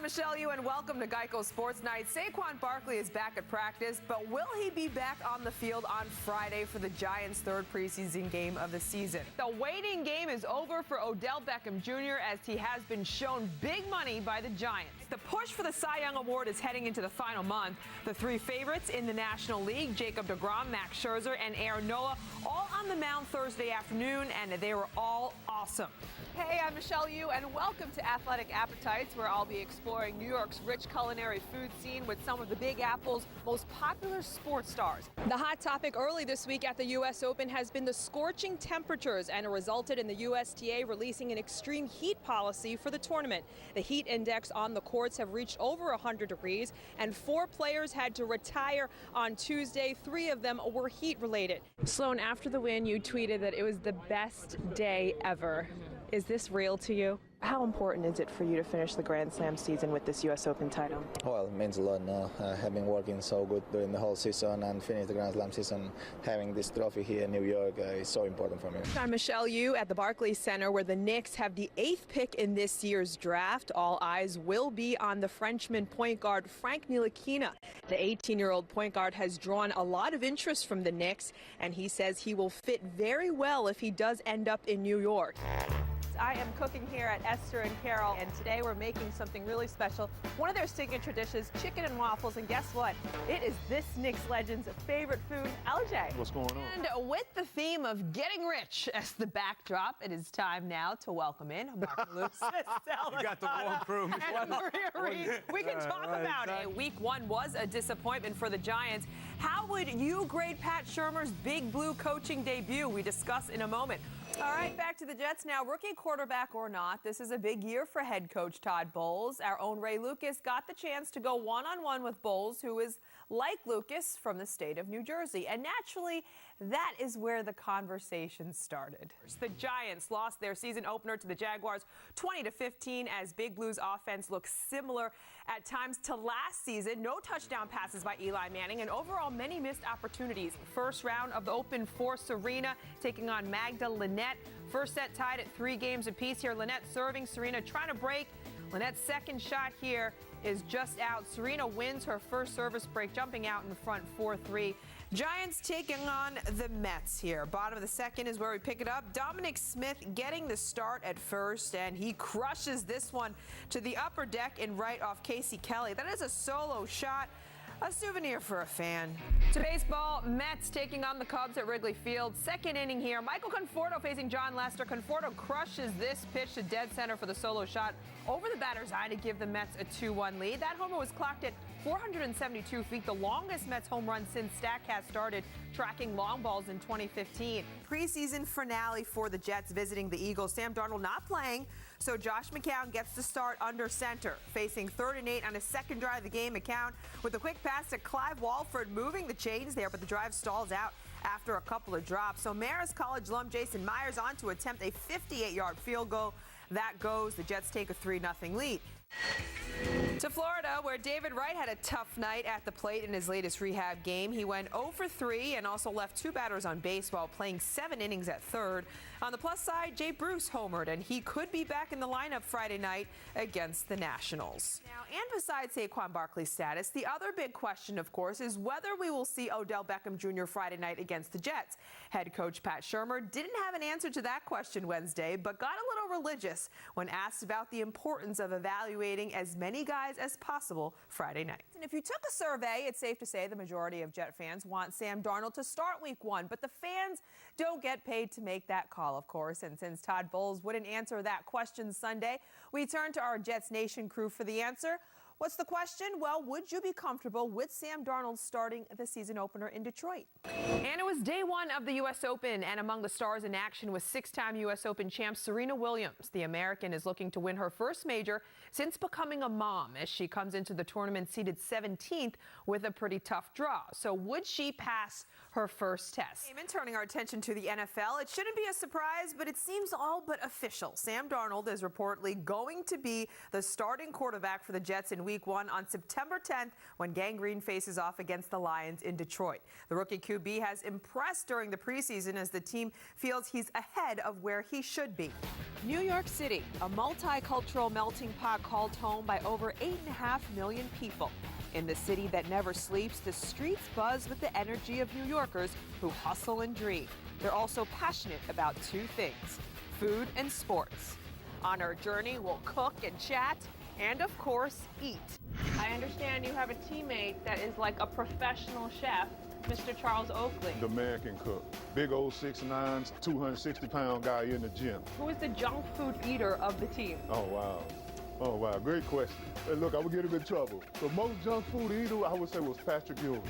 Michelle Yu, and welcome to Geico Sportsnite. Saquon Barkley is back at practice, but will he be back on the field on Friday for the Giants' third preseason game of the season? The waiting game is over for Odell Beckham Jr. as he has been shown big money by the Giants. The push for the Cy Young Award is heading into the final month. The three favorites in the National League, Jacob deGrom, Max Scherzer, and Aaron Nola, all on the mound Thursday afternoon, and they were all awesome. Hey, I'm Michelle Yu, and welcome to Athletic Appetites, where I'll be exploring New York's rich culinary food scene with some of the Big Apple's most popular sports stars. The hot topic early this week at the U.S. Open has been the scorching temperatures, and it resulted in the USTA releasing an extreme heat policy for the tournament. The heat index on the courts have reached over 100 degrees, and 4 players had to retire on Tuesday. 3 of them were heat-related. Sloan, after the win, you tweeted that it was the best day ever. Is this real to you? How important is it for you to finish the Grand Slam season with this U.S. Open title? Well, it means a lot now. I have been working so good during the whole season and finish the Grand Slam season. Having this trophy here in New York is so important for me. I'm Michelle Yu at the Barclays Center, where the Knicks have the 8th pick in this year's draft. All eyes will be on the Frenchman point guard Frank Ntilikina. The 18-year-old point guard has drawn a lot of interest from the Knicks, and he says he will fit very well if he does end up in New York. I am cooking here at Esther and Carol, and today we're making something really special. One of their signature dishes, chicken and waffles, and guess what? It is this Knicks legend's favorite food, LJ. What's going on? And with the theme of getting rich as the backdrop, it is time now to welcome in Mark Lewis. You got the warm crew. And Maria Reed. We can talk about it. Week 1 was a disappointment for the Giants. How would you grade Pat Shurmur's Big Blue coaching debut? We discuss in a moment. All right, back to the Jets now. Rookie quarterback or not, this is a big year for head coach Todd Bowles. Our own Ray Lucas got the chance to go one-on-one with Bowles, who is, like Lucas, from the state of New Jersey. And naturally, that is where the conversation started. The Giants lost their season opener to the Jaguars 20-15 as Big Blue's offense looks similar at times to last season. No touchdown passes by Eli Manning, and overall many missed opportunities. First round of the Open for Serena taking on Magda Linette. First set tied at 3 games apiece here. Linette serving, Serena trying to break. Linette's second shot here is just out. Serena wins her first service break, jumping out in front 4-3. Giants taking on the Mets here. Bottom of the second is where we pick it up. Dominic Smith getting the start at first, and he crushes this one to the upper deck and right off Casey Kelly. That is a solo shot. A souvenir for a fan. To baseball, Mets taking on the Cubs at Wrigley Field. Second inning here. Michael Conforto facing John Lester. Conforto crushes this pitch to dead center for the solo shot over the batter's eye to give the Mets a 2-1 lead. That homer was clocked at 472 feet, the longest Mets home run since StatCast started tracking long balls in 2015. Preseason finale for the Jets visiting the Eagles. Sam Darnold not playing, so Josh McCown gets to start under center, facing 3rd and 8 on his second drive of the game. McCown with a quick pass to Clive Walford, moving the chains there, but the drive stalls out after a couple of drops. So Marist College alum Jason Myers on to attempt a 58-yard field goal. That goes. The Jets take a 3-0 lead. To Florida, where David Wright had a tough night at the plate in his latest rehab game. He went 0 for 3 and also left 2 batters on base while playing 7 innings at third. On the plus side, Jay Bruce homered, and he could be back in the lineup Friday night against the Nationals. Now, and besides Saquon Barkley's status, the other big question, of course, is whether we will see Odell Beckham Jr. Friday night against the Jets. Head coach Pat Shurmur didn't have an answer to that question Wednesday, but got a little religious when asked about the importance of evaluating as many guys as possible Friday night. And if you took a survey, it's safe to say the majority of Jet fans want Sam Darnold to start week 1, but the fans don't get paid to make that call, of course. And since Todd Bowles wouldn't answer that question Sunday, we turn to our Jets Nation crew for the answer. What's the question? Well, would you be comfortable with Sam Darnold starting the season opener in Detroit? And it was day 1 of the U.S. Open, and among the stars in action was 6-time U.S. Open champ Serena Williams. The American is looking to win her first major since becoming a mom, as she comes into the tournament seeded 17th with a pretty tough draw. So would she pass her first test. And turning our attention to the NFL, it shouldn't be a surprise, but it seems all but official. Sam Darnold is reportedly going to be the starting quarterback for the Jets in Week 1 on September 10th when Gang Green faces off against the Lions in Detroit. The rookie QB has impressed during the preseason as the team feels he's ahead of where he should be. New York City, a multicultural melting pot called home by over 8.5 million people. In the city that never sleeps, the streets buzz with the energy of New Yorkers who hustle and dream. They're also passionate about two things, food and sports. On our journey, we'll cook and chat and, of course, eat. I understand you have a teammate that is like a professional chef, Mr. Charles Oakley. The man can cook. Big old 6'9", 260-pound guy in the gym. Who is the junk food eater of the team? Oh, wow. Oh, wow. Great question. Hey, look, I would get him in trouble. The most junk food eater, I would say, was Patrick Ewing.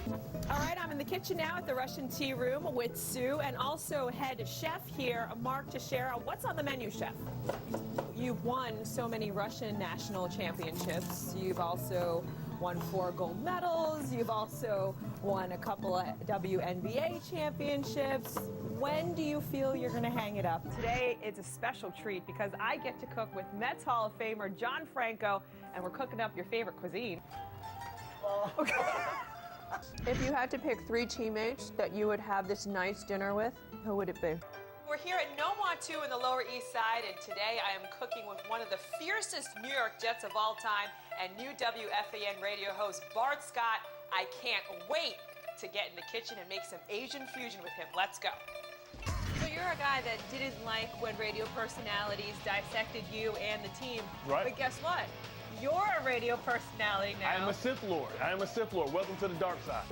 All right, I'm in the kitchen now at the Russian Tea Room with Sue and also head chef here, Mark Teixeira. What's on the menu, chef? You've won so many Russian national championships. You've also won 4 gold medals. You've also won a couple of WNBA championships. When do you feel you're going to hang it up? Today it's a special treat because I get to cook with Mets Hall of Famer John Franco, and we're cooking up your favorite cuisine. Okay. If you had to pick 3 teammates that you would have this nice dinner with, who would it be? We're here at Nomont 2 in the Lower East Side, and today I am cooking with one of the fiercest New York Jets of all time and new WFAN radio host Bart Scott. I can't wait to get in the kitchen and make some Asian fusion with him. Let's go. So you're a guy that didn't like when radio personalities dissected you and the team. Right. But guess what? You're a radio personality now. I am a Sith Lord. I am a Sith Lord. Welcome to the dark side.